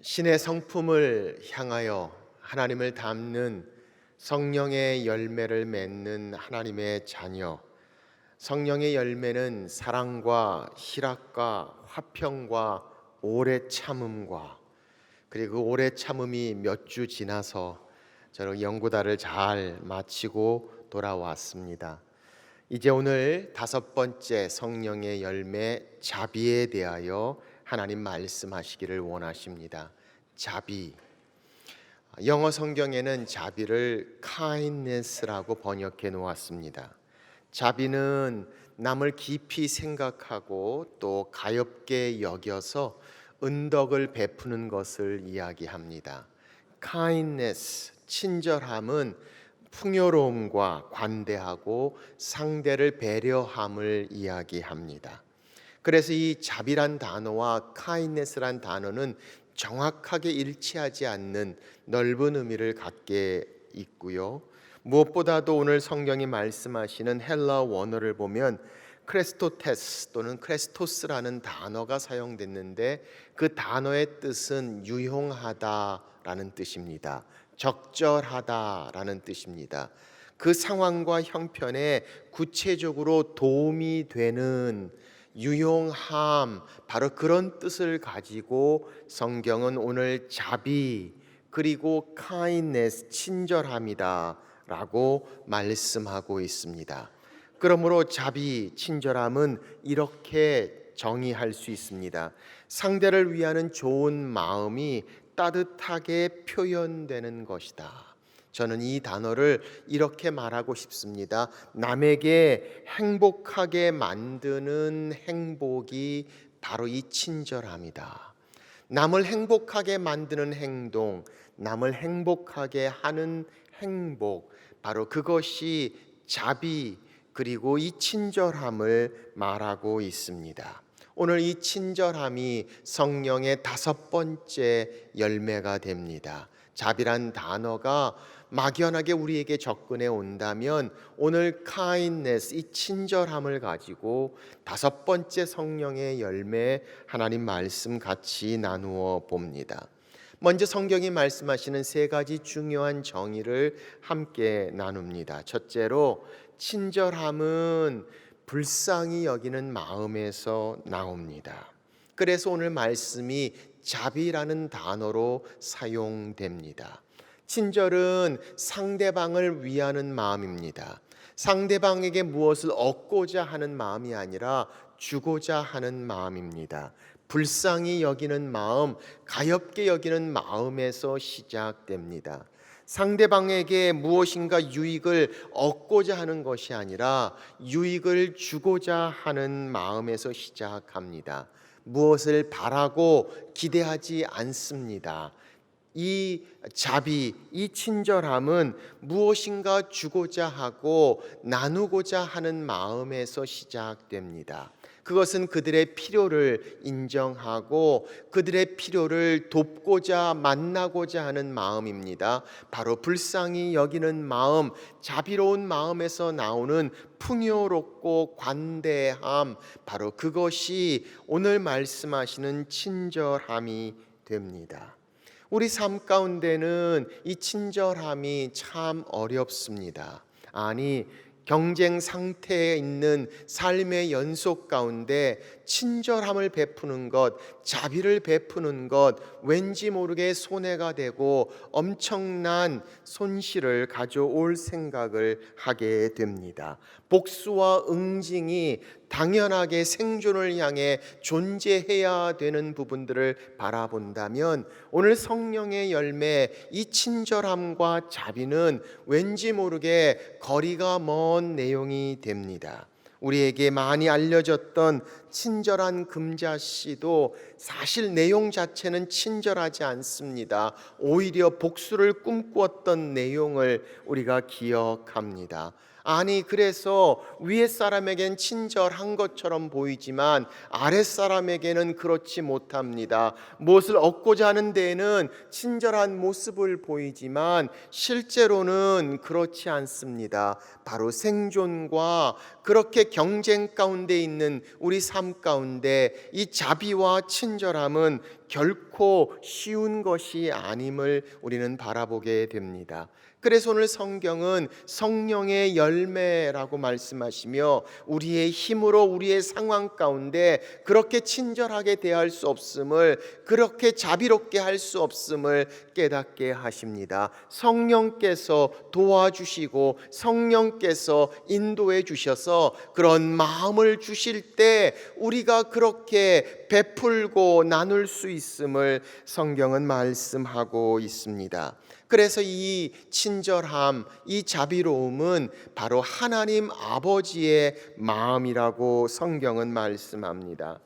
신의 성품을 향하여 하나님을 닮는 성령의 열매를 맺는 하나님의 자녀. 성령의 열매는 사랑과 희락과 화평과 오래 참음과, 그리고 그 오래 참음이 몇 주 지나서 저는 연구다를 잘 마치고 돌아왔습니다. 이제 오늘 다섯 번째 성령의 열매 자비에 대하여 하나님 말씀하시기를 원하십니다. 자비. 영어 성경에는 자비를 kindness라고 번역해 놓았습니다. 자비는 남을 깊이 생각하고 또 가엾게 여겨서 은덕을 베푸는 것을 이야기합니다. kindness, 친절함은 풍요로움과 관대하고 상대를 배려함을 이야기합니다. 그래서 이 자비란 단어와 kindness란 단어는 정확하게 일치하지 않는 넓은 의미를 갖게 있고요. 무엇보다도 오늘 성경이 말씀하시는 헬라 원어를 보면 크레스토테스 또는 크레스토스라는 단어가 사용됐는데, 그 단어의 뜻은 유용하다라는 뜻입니다. 적절하다라는 뜻입니다. 그 상황과 형편에 구체적으로 도움이 되는 유용함, 바로 그런 뜻을 가지고 성경은 오늘 자비 그리고 kindness, 친절함이다 라고 말씀하고 있습니다. 그러므로 자비, 친절함은 이렇게 정의할 수 있습니다. 상대를 위하는 좋은 마음이 따뜻하게 표현되는 것이다. 저는 이 단어를 이렇게 말하고 싶습니다. 남에게 행복하게 만드는 행복이 바로 이 친절함이다. 남을 행복하게 만드는 행동, 남을 행복하게 하는 행복, 바로 그것이 자비 그리고 이 친절함을 말하고 있습니다. 오늘 이 친절함이 성령의 다섯 번째 열매가 됩니다. 자비란 단어가 막연하게 우리에게 접근해 온다면 오늘 kindness, 이 친절함을 가지고 다섯 번째 성령의 열매, 하나님 말씀 같이 나누어 봅니다. 먼저 성경이 말씀하시는 세 가지 중요한 정의를 함께 나눕니다. 첫째로, 친절함은 불쌍히 여기는 마음에서 나옵니다. 그래서 오늘 말씀이 자비라는 단어로 사용됩니다. 친절은 상대방을 위하는 마음입니다. 상대방에게 무엇을 얻고자 하는 마음이 아니라 주고자 하는 마음입니다. 불쌍히 여기는 마음, 가엾게 여기는 마음에서 시작됩니다. 상대방에게 무엇인가 유익을 얻고자 하는 것이 아니라 유익을 주고자 하는 마음에서 시작합니다. 무엇을 바라고 기대하지 않습니다. 이 자비, 이 친절함은 무엇인가 주고자 하고 나누고자 하는 마음에서 시작됩니다. 그것은 그들의 필요를 인정하고 그들의 필요를 돕고자 만나고자 하는 마음입니다. 바로 불쌍히 여기는 마음, 자비로운 마음에서 나오는 풍요롭고 관대함, 바로 그것이 오늘 말씀하시는 친절함이 됩니다. 우리 삶 가운데는 이 친절함이 참 어렵습니다. 아니, 경쟁 상태에 있는 삶의 연속 가운데 친절함을 베푸는 것, 자비를 베푸는 것, 왠지 모르게 손해가 되고 엄청난 손실을 가져올 생각을 하게 됩니다. 복수와 응징이 당연하게 생존을 향해 존재해야 되는 부분들을 바라본다면 오늘 성령의 열매, 이 친절함과 자비는 왠지 모르게 거리가 먼 내용이 됩니다. 우리에게 많이 알려졌던 친절한 금자씨도 사실 내용 자체는 친절하지 않습니다. 오히려 복수를 꿈꾸었던 내용을 우리가 기억합니다. 아니, 그래서 위에 사람에겐 친절한 것처럼 보이지만 아랫 사람에게는 그렇지 못합니다. 무엇을 얻고자 하는 데에는 친절한 모습을 보이지만 실제로는 그렇지 않습니다. 바로 생존과 그렇게 경쟁 가운데 있는 우리 삶 가운데 이 자비와 친절함은 결코 쉬운 것이 아님을 우리는 바라보게 됩니다. 그래서 오늘 성경은 성령의 열매라고 말씀하시며 우리의 힘으로 우리의 상황 가운데 그렇게 친절하게 대할 수 없음을, 그렇게 자비롭게 할 수 없음을 깨닫게 하십니다. 성령께서 도와주시고 성령께서 인도해 주셔서 그런 마음을 주실 때 우리가 그렇게 베풀고 나눌 수 있음을 성경은 말씀하고 있습니다. 그래서 이 친절함, 이 자비로움은 바로 하나님 아버지의 마음이라고 성경은 말씀합니다.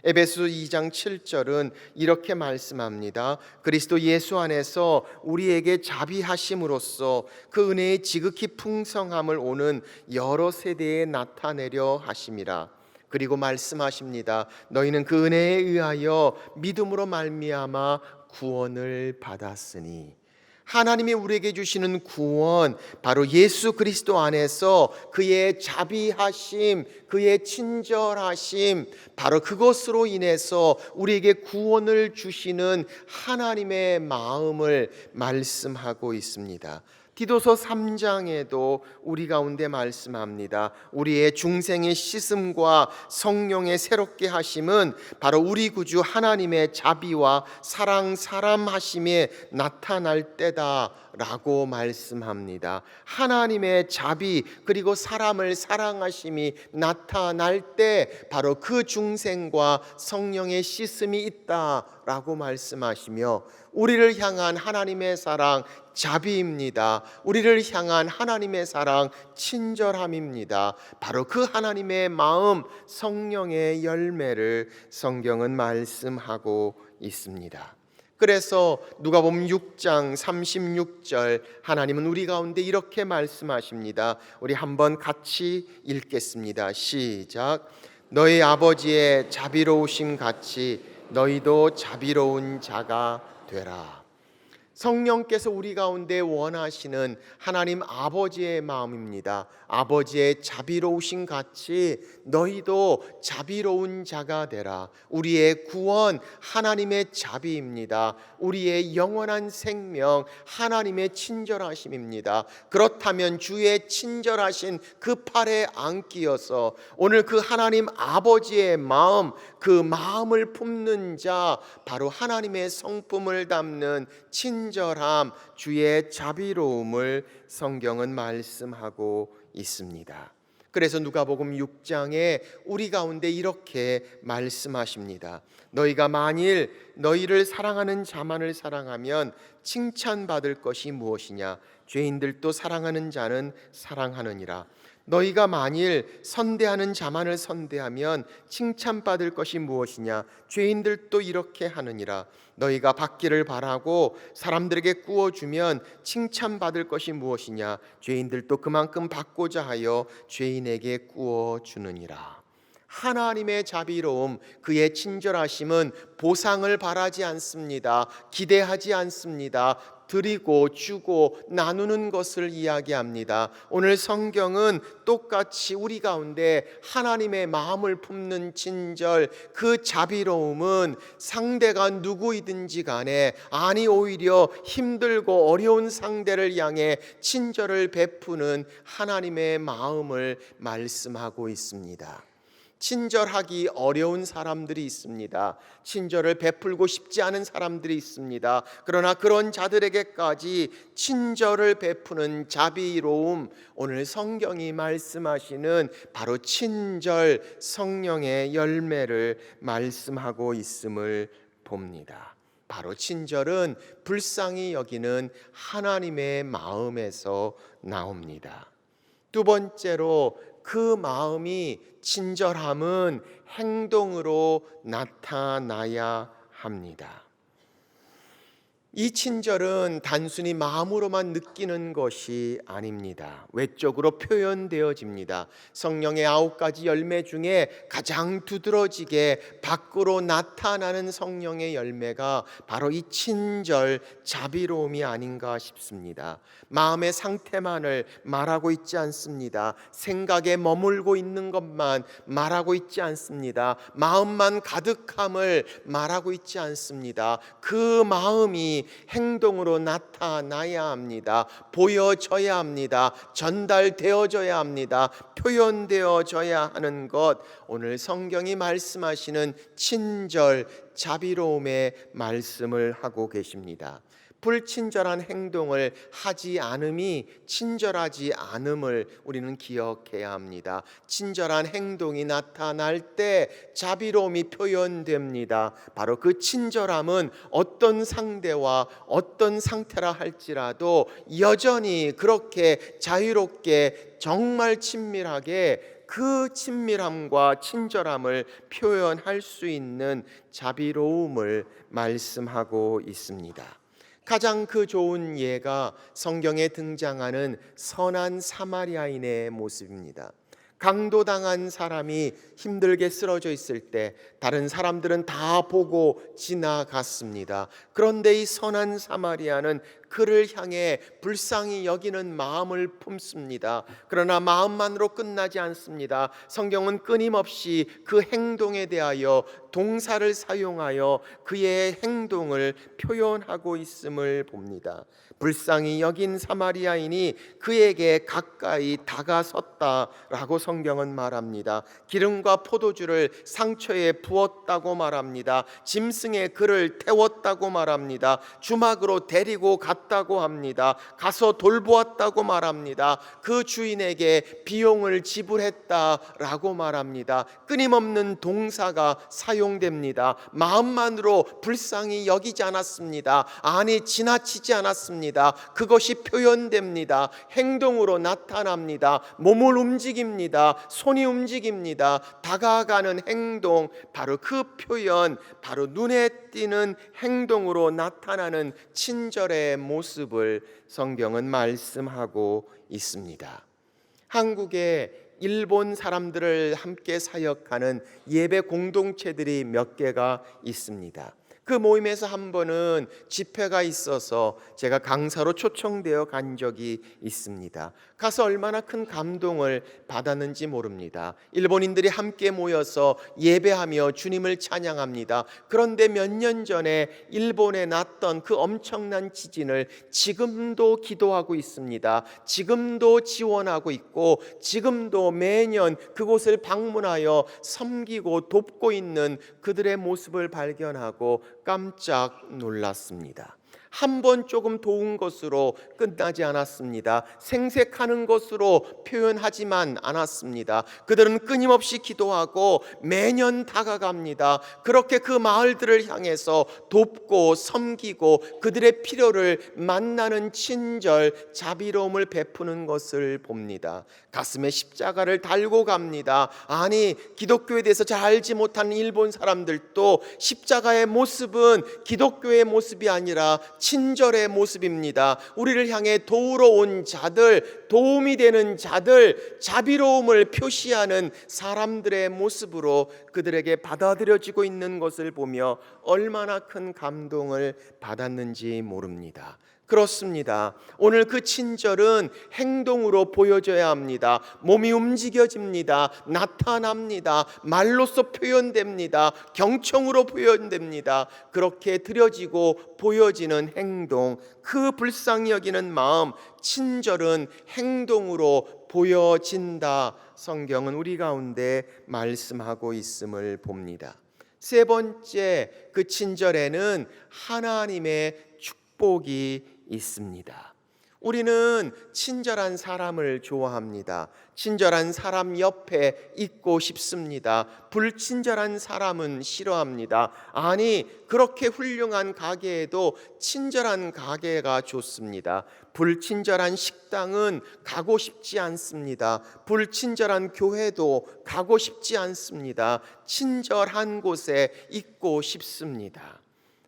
에베소 2장 7절은 이렇게 말씀합니다. 그리스도 예수 안에서 우리에게 자비하심으로써 그 은혜의 지극히 풍성함을 오는 여러 세대에 나타내려 하심이라. 그리고 말씀하십니다. 너희는 그 은혜에 의하여 믿음으로 말미암아 구원을 받았으니. 하나님이 우리에게 주시는 구원, 바로 예수 그리스도 안에서 그의 자비하심, 그의 친절하심, 바로 그것으로 인해서 우리에게 구원을 주시는 하나님의 마음을 말씀하고 있습니다. 디도서 3장에도 우리 가운데 말씀합니다. 우리의 중생의 씻음과 성령의 새롭게 하심은 바로 우리 구주 하나님의 자비와 사람 하심에 나타날 때다 라고 말씀합니다. 하나님의 자비 그리고 사람을 사랑하심이 나타날 때 바로 그 중생과 성령의 씻음이 있다라고 말씀하시며 우리를 향한 하나님의 사랑 자비입니다. 우리를 향한 하나님의 사랑 친절함입니다. 바로 그 하나님의 마음 성령의 열매를 성경은 말씀하고 있습니다. 그래서 누가복음 6장 36절 하나님은 우리 가운데 이렇게 말씀하십니다. 우리 한번 같이 읽겠습니다. 시작. 너희 아버지의 자비로우심 같이 너희도 자비로운 자가 되라. 성령께서 우리 가운데 원하시는 하나님 아버지의 마음입니다. 아버지의 자비로우신 같이 너희도 자비로운 자가 되라. 우리의 구원 하나님의 자비입니다. 우리의 영원한 생명 하나님의 친절하심입니다. 그렇다면 주의 친절하신 그 팔에 안기어서 오늘 그 하나님 아버지의 마음, 그 마음을 품는 자, 바로 하나님의 성품을 담는 친절함, 주의 자비로움을 성경은 말씀하고 있습니다. 그래서 누가복음 6장에 우리 가운데 이렇게 말씀하십니다. 너희가 만일 너희를 사랑하는 자만을 사랑하면 칭찬받을 것이 무엇이냐? 죄인들도 사랑하는 자는 사랑하느니라. 너희가 만일 선대하는 자만을 선대하면 칭찬받을 것이 무엇이냐? 죄인들도 이렇게 하느니라. 너희가 받기를 바라고 사람들에게 구워주면 칭찬받을 것이 무엇이냐? 죄인들도 그만큼 받고자 하여 죄인에게 구워주느니라. 하나님의 자비로움, 그의 친절하심은 보상을 바라지 않습니다. 기대하지 않습니다. 드리고 주고 나누는 것을 이야기합니다. 오늘 성경은 똑같이 우리 가운데 하나님의 마음을 품는 친절, 그 자비로움은 상대가 누구이든지 간에, 아니 오히려 힘들고 어려운 상대를 향해 친절을 베푸는 하나님의 마음을 말씀하고 있습니다. 친절하기 어려운 사람들이 있습니다. 친절을 베풀고 싶지 않은 사람들이 있습니다. 그러나 그런 자들에게까지 친절을 베푸는 자비로움, 오늘 성경이 말씀하시는 바로 친절 성령의 열매를 말씀하고 있음을 봅니다. 바로 친절은 불쌍히 여기는 하나님의 마음에서 나옵니다. 두 번째로 그 마음이, 친절함은 행동으로 나타나야 합니다. 이 친절은 단순히 마음으로만 느끼는 것이 아닙니다. 외적으로 표현되어집니다. 성령의 9가지 열매 중에 가장 두드러지게 밖으로 나타나는 성령의 열매가 바로 이 친절, 자비로움이 아닌가 싶습니다. 마음의 상태만을 말하고 있지 않습니다. 생각에 머물고 있는 것만 말하고 있지 않습니다. 마음만 가득함을 말하고 있지 않습니다. 그 마음이 행동으로 나타나야 합니다. 보여져야 합니다. 전달되어져야 합니다. 표현되어져야 하는 것, 오늘 성경이 말씀하시는 친절, 자비로움의 말씀을 하고 계십니다. 불친절한 행동을 하지 않음이 친절하지 않음을 우리는 기억해야 합니다. 친절한 행동이 나타날 때 자비로움이 표현됩니다. 바로 그 친절함은 어떤 상대와 어떤 상태라 할지라도 여전히 그렇게 자유롭게 정말 친밀하게 그 친밀함과 친절함을 표현할 수 있는 자비로움을 말씀하고 있습니다. 가장 그 좋은 예가 성경에 등장하는 선한 사마리아인의 모습입니다. 강도당한 사람이 힘들게 쓰러져 있을 때 다른 사람들은 다 보고 지나갔습니다. 그런데 이 선한 사마리아는 그를 향해 불쌍히 여기는 마음을 품습니다. 그러나 마음만으로 끝나지 않습니다. 성경은 끊임없이 그 행동에 대하여 동사를 사용하여 그의 행동을 표현하고 있음을 봅니다. 불쌍히 여긴 사마리아인이 그에게 가까이 다가섰다라고 성경은 말합니다. 기름과 포도주를 상처에 부었다고 말합니다. 짐승에 그를 태웠다고 말합니다. 주막으로 데리고 갔다고 합니다. 가서 돌보았다고 말합니다. 그 주인에게 비용을 지불했다라고 말합니다. 끊임없는 동사가 사용됩니다. 마음만으로 불쌍히 여기지 않았습니다. 아니, 지나치지 않았습니다. 그것이 표현됩니다. 행동으로 나타납니다. 몸을 움직입니다. 손이 움직입니다. 다가가는 행동, 바로 그 표현, 바로 눈에 띄는 행동으로 나타나는 친절의 모습을 성경은 말씀하고 있습니다. 한국에 일본 사람들을 함께 사역하는 예배 공동체들이 몇 개가 있습니다. 그 모임에서 한 번은 집회가 있어서 제가 강사로 초청되어 간 적이 있습니다. 가서 얼마나 큰 감동을 받았는지 모릅니다. 일본인들이 함께 모여서 예배하며 주님을 찬양합니다. 그런데 몇 년 전에 일본에 났던 그 엄청난 지진을 지금도 기도하고 있습니다. 지금도 지원하고 있고 지금도 매년 그곳을 방문하여 섬기고 돕고 있는 그들의 모습을 발견하고 깜짝 놀랐습니다. 한 번 조금 도운 것으로 끝나지 않았습니다. 생색하는 것으로 표현하지만 않았습니다. 그들은 끊임없이 기도하고 매년 다가갑니다. 그렇게 그 마을들을 향해서 돕고 섬기고 그들의 필요를 만나는 친절, 자비로움을 베푸는 것을 봅니다. 가슴에 십자가를 달고 갑니다. 아니, 기독교에 대해서 잘 알지 못하는 일본 사람들도 십자가의 모습은 기독교의 모습이 아니라 친절의 모습입니다. 우리를 향해 도우러 온 자들, 도움이 되는 자들, 자비로움을 표시하는 사람들의 모습으로 그들에게 받아들여지고 있는 것을 보며 얼마나 큰 감동을 받았는지 모릅니다. 그렇습니다. 오늘 그 친절은 행동으로 보여져야 합니다. 몸이 움직여집니다. 나타납니다. 말로써 표현됩니다. 경청으로 표현됩니다. 그렇게 드려지고 보여지는 행동, 그 불쌍히 여기는 마음, 친절은 행동으로 보여진다. 성경은 우리 가운데 말씀하고 있음을 봅니다. 세 번째, 그 친절에는 하나님의 축복이 있습니다. 우리는 친절한 사람을 좋아합니다. 친절한 사람 옆에 있고 싶습니다. 불친절한 사람은 싫어합니다. 아니, 그렇게 훌륭한 가게에도 친절한 가게가 좋습니다. 불친절한 식당은 가고 싶지 않습니다. 불친절한 교회도 가고 싶지 않습니다. 친절한 곳에 있고 싶습니다.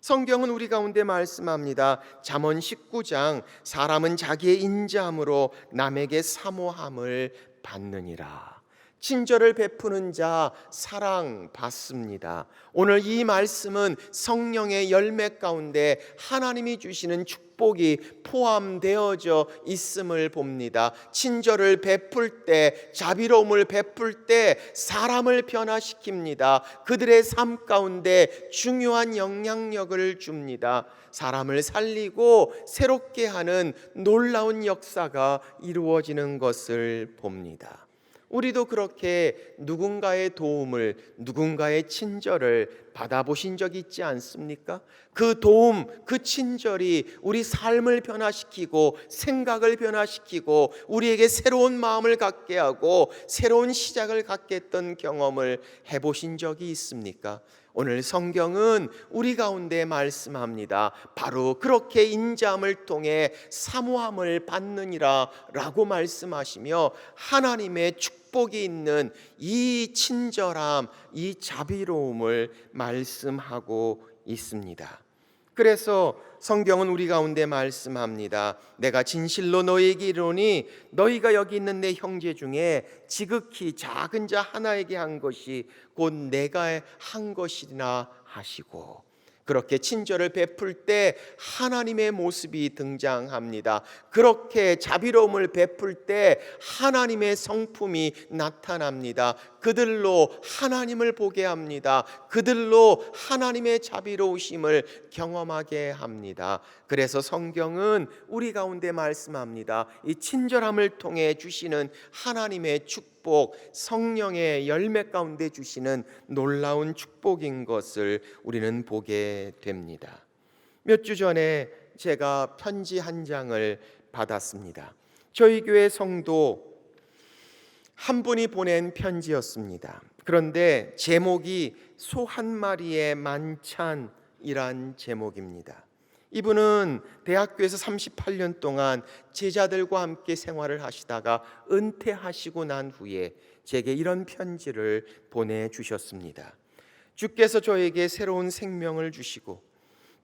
성경은 우리 가운데 말씀합니다. 잠언 19장 사람은 자기의 인자함으로 남에게 사모함을 받느니라. 친절을 베푸는 자 사랑받습니다. 오늘 이 말씀은 성령의 열매 가운데 하나님이 주시는 축복이 포함되어져 있음을 봅니다. 친절을 베풀 때, 자비로움을 베풀 때 사람을 변화시킵니다. 그들의 삶 가운데 중요한 영향력을 줍니다. 사람을 살리고 새롭게 하는 놀라운 역사가 이루어지는 것을 봅니다. 우리도 그렇게 누군가의 도움을, 누군가의 친절을 받아보신 적 있지 않습니까? 그 도움, 그 친절이 우리 삶을 변화시키고 생각을 변화시키고 우리에게 새로운 마음을 갖게 하고 새로운 시작을 갖게 했던 경험을 해보신 적이 있습니까? 오늘 성경은 우리 가운데 말씀합니다. 바로 그렇게 인자함을 통해 사모함을 받느니라 라고 말씀하시며 하나님의 축복이 있는 이 친절함, 이 자비로움을 말씀하고 있습니다. 그래서 성경은 우리 가운데 말씀합니다. 내가 진실로 너희에게 이르노니 너희가 여기 있는 내 형제 중에 지극히 작은 자 하나에게 한 것이 곧 내가 한 것이나 하시고, 그렇게 친절을 베풀 때 하나님의 모습이 등장합니다. 그렇게 자비로움을 베풀 때 하나님의 성품이 나타납니다. 그들로 하나님을 보게 합니다. 그들로 하나님의 자비로우심을 경험하게 합니다. 그래서 성경은 우리 가운데 말씀합니다. 이 친절함을 통해 주시는 하나님의 축복, 성령의 열매 가운데 주시는 놀라운 축복인 것을 우리는 보게 됩니다. 몇 주 전에 제가 편지 한 장을 받았습니다. 저희 교회 성도 한 분이 보낸 편지였습니다. 그런데 제목이 소 한 마리의 만찬이란 제목입니다. 이분은 대학교에서 38년 동안 제자들과 함께 생활을 하시다가 은퇴하시고 난 후에 제게 이런 편지를 보내주셨습니다. 주께서 저에게 새로운 생명을 주시고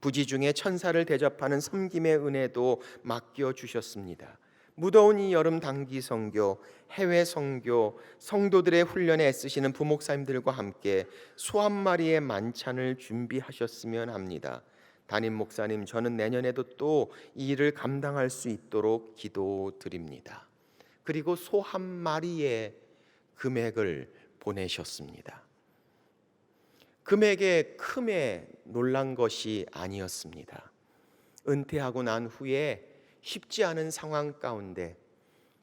부지 중에 천사를 대접하는 섬김의 은혜도 맡겨주셨습니다. 무더운 이 여름 단기 선교, 해외 선교, 성도들의 훈련에 애쓰시는 부목사님들과 함께 소 한 마리의 만찬을 준비하셨으면 합니다. 담임 목사님, 저는 내년에도 또 이 일을 감당할 수 있도록 기도드립니다. 그리고 소 한 마리의 금액을 보내셨습니다. 금액의 큼에 놀란 것이 아니었습니다. 은퇴하고 난 후에 쉽지 않은 상황 가운데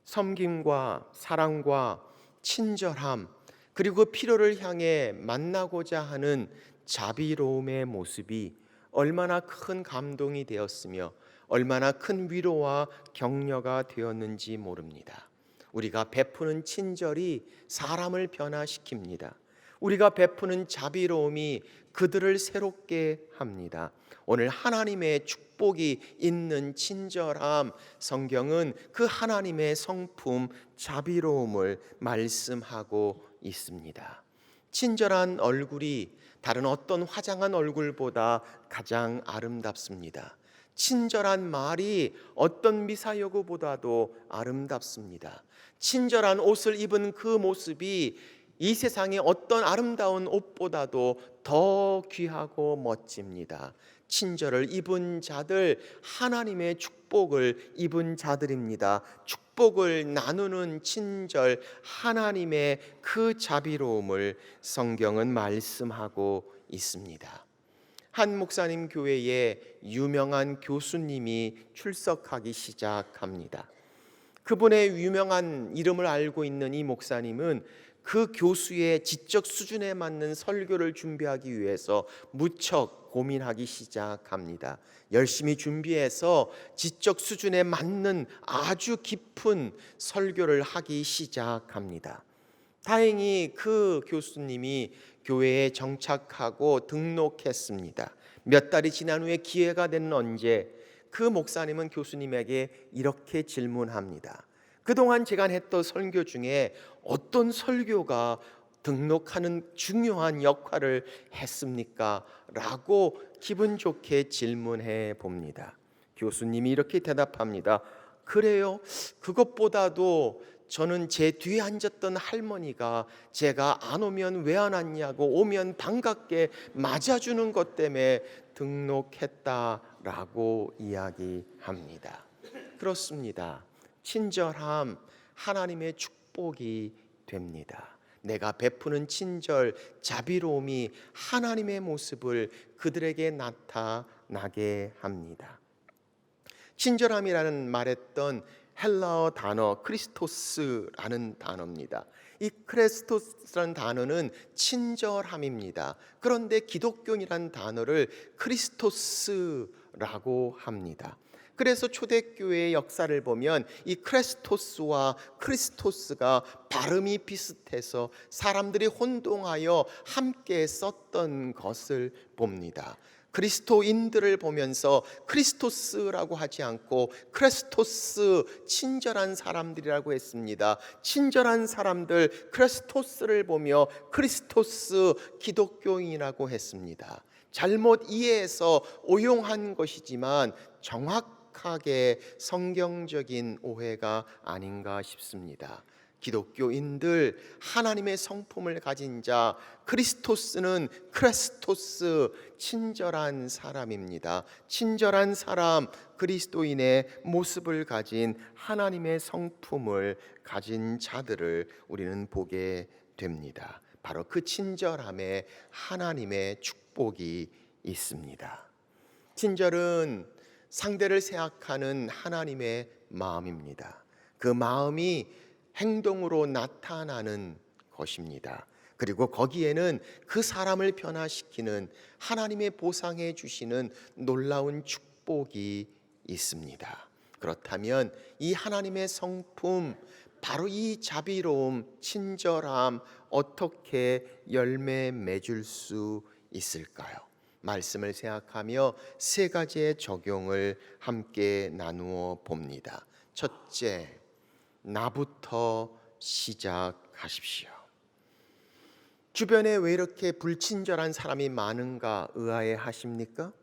섬김과 사랑과 친절함, 그리고 필요를 향해 만나고자 하는 자비로움의 모습이 얼마나 큰 감동이 되었으며 얼마나 큰 위로와 격려가 되었는지 모릅니다. 우리가 베푸는 친절이 사람을 변화시킵니다. 우리가 베푸는 자비로움이 그들을 새롭게 합니다. 오늘 하나님의 축복이 있는 친절함, 성경은 그 하나님의 성품 자비로움을 말씀하고 있습니다. 친절한 얼굴이 다른 어떤 화장한 얼굴보다 가장 아름답습니다. 친절한 말이 어떤 미사여구보다도 아름답습니다. 친절한 옷을 입은 그 모습이 이 세상의 어떤 아름다운 옷보다도 더 귀하고 멋집니다. 친절을 입은 자들, 하나님의 축복을 입은 자들입니다. 축복을 나누는 친절, 하나님의 그 자비로움을 성경은 말씀하고 있습니다. 한 목사님 교회에 유명한 교수님이 출석하기 시작합니다. 그분의 유명한 이름을 알고 있는 이 목사님은 그 교수의 지적 수준에 맞는 설교를 준비하기 위해서 무척 고민하기 시작합니다. 열심히 준비해서 지적 수준에 맞는 아주 깊은 설교를 하기 시작합니다. 다행히 그 교수님이 교회에 정착하고 등록했습니다. 몇 달이 지난 후에 기회가 된 언제 그 목사님은 교수님에게 이렇게 질문합니다. 그동안 제가 했던 설교 중에 어떤 설교가 등록하는 중요한 역할을 했습니까? 라고 기분 좋게 질문해 봅니다. 교수님이 이렇게 대답합니다. 그래요? 그것보다도 저는 제 뒤에 앉았던 할머니가 제가 안 오면 왜 안 왔냐고 오면 반갑게 맞아주는 것 때문에 등록했다라고 이야기합니다. 그렇습니다. 친절함 하나님의 축복이 됩니다. 내가 베푸는 친절, 자비로움이 하나님의 모습을 그들에게 나타나게 합니다. 친절함이라는 말했던 헬라어 단어 크리스토스라는 단어입니다. 이 크리스토스라는 단어는 친절함입니다. 그런데 기독교인이라는 단어를 크리스토스라고 합니다. 그래서 초대교회의 역사를 보면 이 크리스토스와 크리스토스가 발음이 비슷해서 사람들이 혼동하여 함께 썼던 것을 봅니다. 그리스도인들을 보면서 크리스토스라고 하지 않고 크리스토스, 친절한 사람들이라고 했습니다. 친절한 사람들 크리스토스를 보며 크리스토스, 기독교인이라고 했습니다. 잘못 이해해서 오용한 것이지만 정확하게 성경적인 오해가 아닌가 싶습니다. 기독교인들 하나님의 성품을 가진 자, 크리스토스는 크리스토스, 친절한 사람입니다. 친절한 사람, 그리스도인의 모습을 가진 하나님의 성품을 가진 자들을 우리는 보게 됩니다. 바로 그 친절함에 하나님의 축복이 있습니다. 친절은 상대를 생각하는 하나님의 마음입니다. 그 마음이 행동으로 나타나는 것입니다. 그리고 거기에는 그 사람을 변화시키는 하나님의 보상해 주시는 놀라운 축복이 있습니다. 그렇다면 이 하나님의 성품, 바로 이 자비로움, 친절함 어떻게 열매 맺을 수 있을까요? 말씀을 생각하며 세 가지의 적용을 함께 나누어 봅니다. 첫째, 나부터 시작하십시오. 주변에 왜 이렇게 불친절한 사람이 많은가 의아해 하십니까?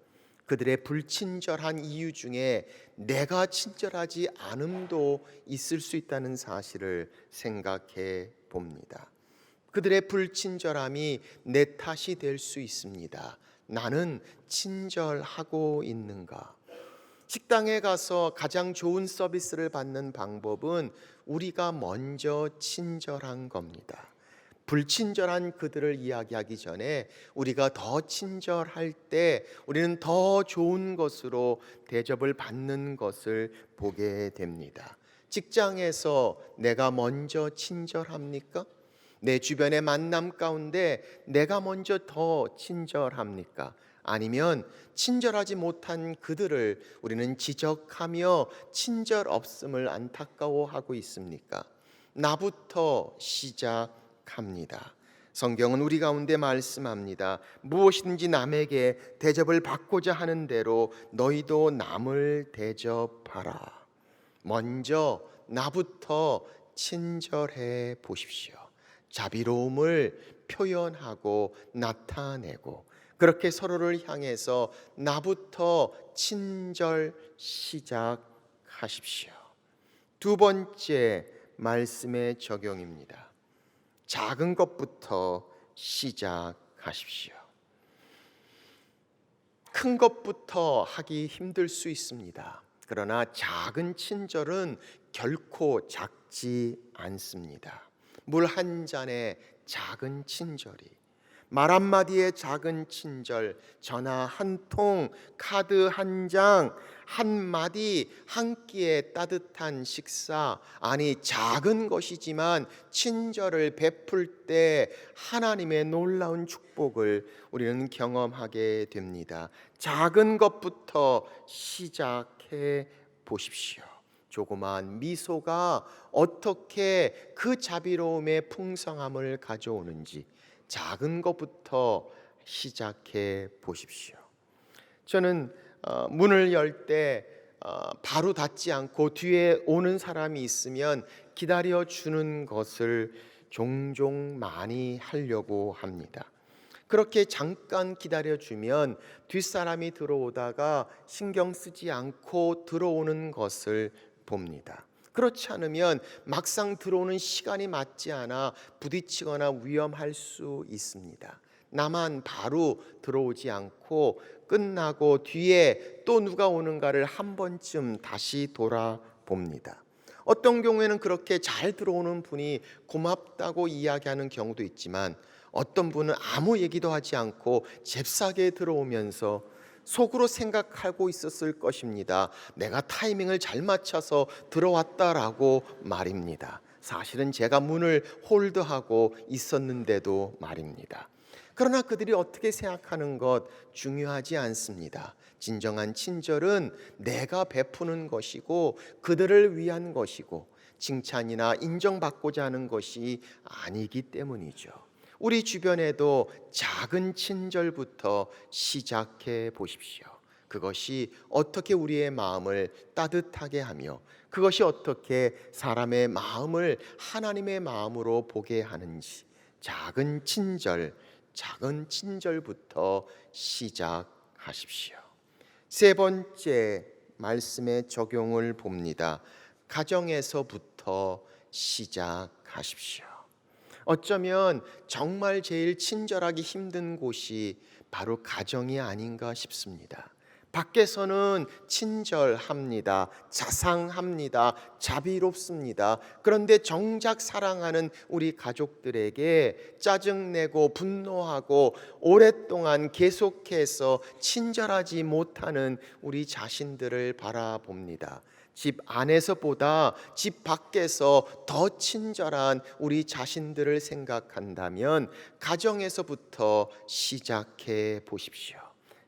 그들의 불친절한 이유 중에 내가 친절하지 않음도 있을 수 있다는 사실을 생각해 봅니다. 그들의 불친절함이 내 탓이 될 수 있습니다. 나는 친절하고 있는가? 식당에 가서 가장 좋은 서비스를 받는 방법은 우리가 먼저 친절한 겁니다. 불친절한 그들을 이야기하기 전에 우리가 더 친절할 때 우리는 더 좋은 것으로 대접을 받는 것을 보게 됩니다. 직장에서 내가 먼저 친절합니까? 내 주변의 만남 가운데 내가 먼저 더 친절합니까? 아니면 친절하지 못한 그들을 우리는 지적하며 친절 없음을 안타까워하고 있습니까? 나부터 시작합니다. 성경은 우리 가운데 말씀합니다. 무엇이든지 남에게 대접을 받고자 하는 대로 너희도 남을 대접하라. 먼저 나부터 친절해 보십시오. 자비로움을 표현하고 나타내고 그렇게 서로를 향해서 나부터 친절 시작하십시오. 두 번째 말씀의 적용입니다. 작은 것부터 시작하십시오. 큰 것부터 하기 힘들 수 있습니다. 그러나 작은 친절은 결코 작지 않습니다. 물 한 잔의 작은 친절이, 말 한마디의 작은 친절, 전화 한 통, 카드 한 장, 한마디, 한 끼의 따뜻한 식사, 아니 작은 것이지만 친절을 베풀 때 하나님의 놀라운 축복을 우리는 경험하게 됩니다. 작은 것부터 시작해 보십시오. 조그마한 미소가 어떻게 그 자비로움의 풍성함을 가져오는지 작은 것부터 시작해 보십시오. 저는 문을 열 때 바로 닫지 않고 뒤에 오는 사람이 있으면 기다려 주는 것을 종종 많이 하려고 합니다. 그렇게 잠깐 기다려주면 뒷사람이 들어오다가 신경 쓰지 않고 들어오는 것을 봅니다. 그렇지 않으면 막상 들어오는 시간이 맞지 않아 부딪히거나 위험할 수 있습니다. 나만 바로 들어오지 않고 끝나고 뒤에 또 누가 오는가를 한 번쯤 다시 돌아봅니다. 어떤 경우에는 그렇게 잘 들어오는 분이 고맙다고 이야기하는 경우도 있지만, 어떤 분은 아무 얘기도 하지 않고 잽싸게 들어오면서 속으로 생각하고 있었을 것입니다. 내가 타이밍을 잘 맞춰서 들어왔다라고 말입니다. 사실은 제가 문을 홀드하고 있었는데도 말입니다. 그러나 그들이 어떻게 생각하는 것 중요하지 않습니다. 진정한 친절은 내가 베푸는 것이고 그들을 위한 것이고 칭찬이나 인정받고자 하는 것이 아니기 때문이죠. 우리 주변에도 작은 친절부터 시작해 보십시오. 그것이 어떻게 우리의 마음을 따뜻하게 하며 그것이 어떻게 사람의 마음을 하나님의 마음으로 보게 하는지, 작은 친절부터 시작하십시오. 세 번째 말씀의 적용을 봅니다. 가정에서부터 시작하십시오. 어쩌면 정말 제일 친절하기 힘든 곳이 바로 가정이 아닌가 싶습니다. 밖에서는 친절합니다. 자상합니다. 자비롭습니다. 그런데 정작 사랑하는 우리 가족들에게 짜증내고 분노하고 오랫동안 계속해서 친절하지 못하는 우리 자신들을 바라봅니다. 집 안에서보다 집 밖에서 더 친절한 우리 자신들을 생각한다면 가정에서부터 시작해 보십시오.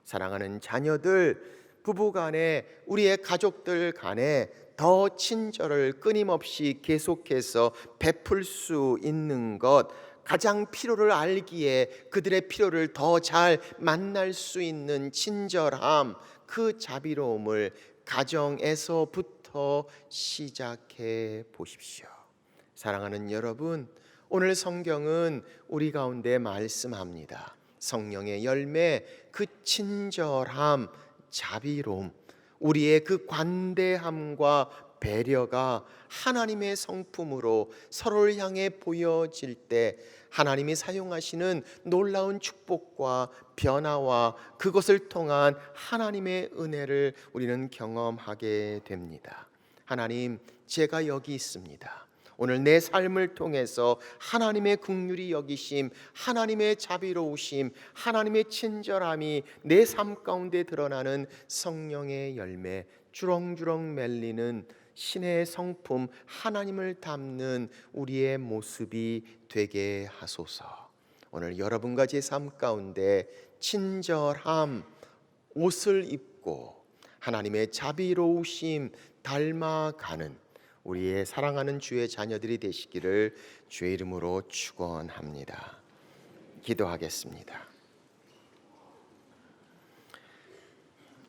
사랑하는 자녀들, 부부간에, 우리의 가족들 간에 더 친절을 끊임없이 계속해서 베풀 수 있는 것, 가장 필요를 알기에 그들의 필요를 더 잘 만날 수 있는 친절함, 그 자비로움을 가정에서부터 시작해 보십시오. 사랑하는 여러분, 오늘 성경은 우리 가운데 말씀합니다. 성령의 열매, 그 친절함, 자비로움, 우리의 그 관대함과 배려가 하나님의 성품으로 서로를 향해 보여질 때 하나님이 사용하시는 놀라운 축복과 변화와 그것을 통한 하나님의 은혜를 우리는 경험하게 됩니다. 하나님, 제가 여기 있습니다. 오늘 내 삶을 통해서 하나님의 긍휼히 여기심, 하나님의 자비로우심, 하나님의 친절함이 내 삶 가운데 드러나는 성령의 열매, 주렁주렁 맺리는 신의 성품, 하나님을 담는 우리의 모습이 되게 하소서. 오늘 여러분과 제 삶 가운데 친절함, 옷을 입고 하나님의 자비로우심 닮아가는 우리의 사랑하는 주의 자녀들이 되시기를 주의 이름으로 축원합니다. 기도하겠습니다.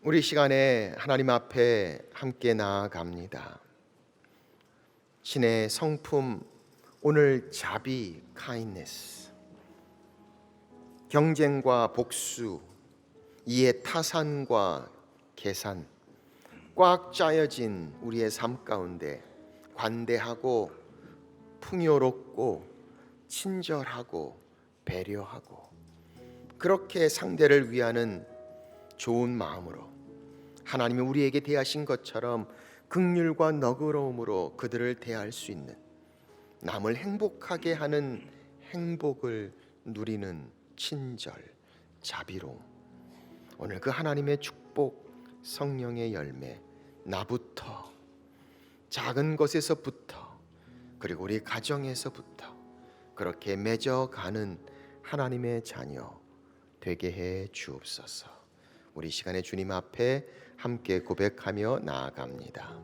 우리 시간에 하나님 앞에 함께 나아갑니다. 신의 성품, 오늘 자비, kindness, 경쟁과 복수, 이에 타산과 계산, 꽉 짜여진 우리의 삶 가운데 관대하고 풍요롭고 친절하고 배려하고 그렇게 상대를 위하는 좋은 마음으로 하나님이 우리에게 대하신 것처럼 긍휼과 너그러움으로 그들을 대할 수 있는, 남을 행복하게 하는 행복을 누리는 친절, 자비로움, 오늘 그 하나님의 축복, 성령의 열매, 나부터, 작은 것에서부터, 그리고 우리 가정에서부터 그렇게 맺어가는 하나님의 자녀 되게 해 주옵소서. 우리 시간에 주님 앞에 함께 고백하며 나아갑니다.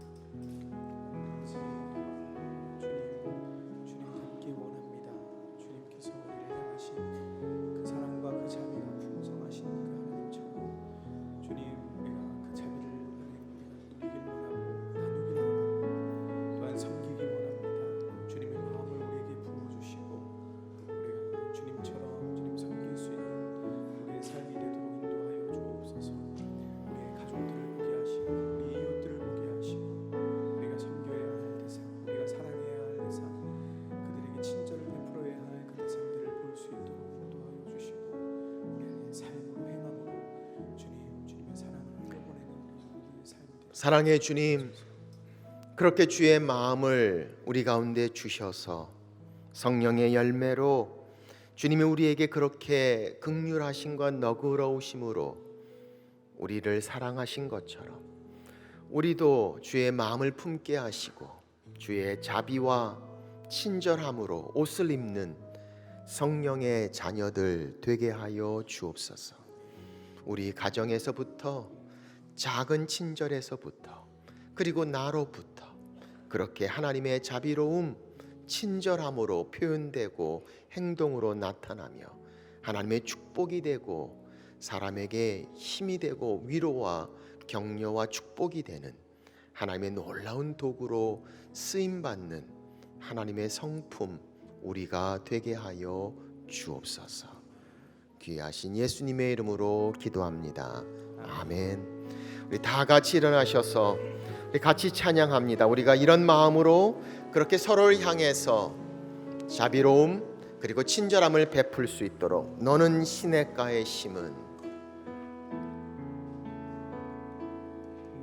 주님 닮기 원합니다. 주님께서 우리를 향하신 그 사랑과 그 자비가 풍성하신 그 하나님처럼 주님, 우리가 그 자비를 누리길 원하고 나누길 원하고 또한 섬기기 원합니다. 주님의 마음을 우리에게 부어주시고 사랑의 주님, 그렇게 주의 마음을 우리 가운데 주셔서 성령의 열매로 주님이 우리에게 그렇게 긍휼하심과 너그러우심으로 우리를 사랑하신 것처럼 우리도 주의 마음을 품게 하시고 주의 자비와 친절함으로 옷을 입는 성령의 자녀들 되게 하여 주옵소서. 우리 가정에서부터, 작은 친절에서부터, 그리고 나로부터 그렇게 하나님의 자비로움, 친절함으로 표현되고 행동으로 나타나며 하나님의 축복이 되고 사람에게 힘이 되고 위로와 격려와 축복이 되는 하나님의 놀라운 도구로 쓰임받는 하나님의 성품 우리가 되게 하여 주옵소서. 귀하신 예수님의 이름으로 기도합니다. 아멘. 우리 다 같이 일어나셔서 우리 같이 찬양합니다. 우리가 이런 마음으로 그렇게 서로를 향해서 자비로움 그리고 친절함을 베풀 수 있도록 너는 시냇가에 심은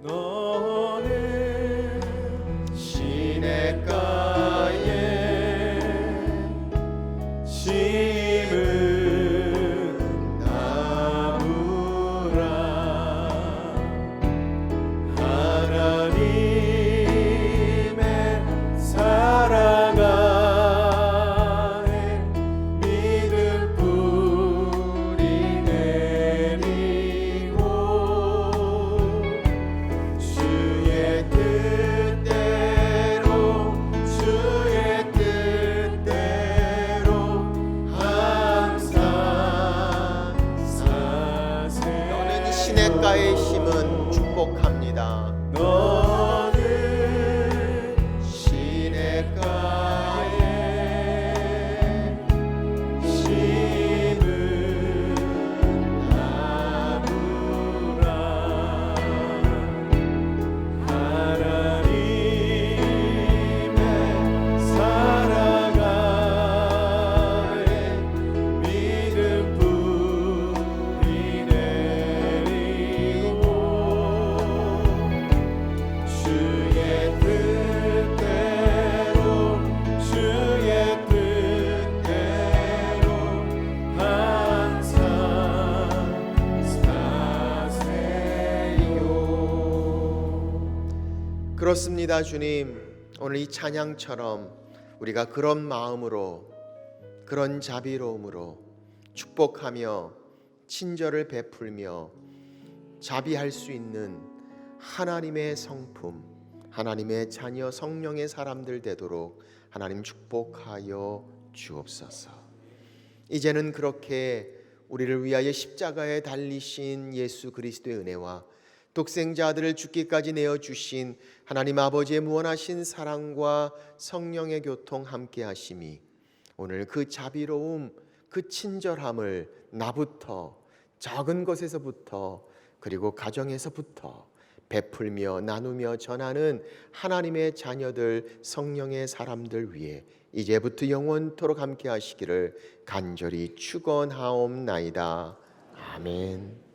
너는 시냇가에 심은 나무라. 하나님의 사랑 안에 믿음 뿌리 내리고 주의 뜻대로 항상 사세. 너는 시냇가에 심은 축복합니다. 너는 시냇가에 심은 나무라. 하나님의 사랑 안에 믿음 뿌리 내리고 주의 뜻대로 항상 사세요. 그렇습니다. 주님, 오늘 이 찬양처럼 우리가 그런 마음으로 그런 자비로움으로 축복하며 친절을 베풀며 자비할 수 있는 하나님의 성품, 하나님의 자녀 성령의 사람들 되도록 하나님 축복하여 주옵소서. 이제는 그렇게 우리를 위하여 십자가에 달리신 예수 그리스도의 은혜와 독생자 아들을 죽기까지 내어주신 하나님 아버지의 무한하신 사랑과 성령의 교통 함께 하심이 오늘 그 자비로움, 그 친절함을 나부터, 작은 것에서부터, 그리고 가정에서부터 베풀며 나누며 전하는 하나님의 자녀들, 성령의 사람들 위해 이제부터 영원토록 함께 하시기를 간절히 축원하옵나이다. 아멘.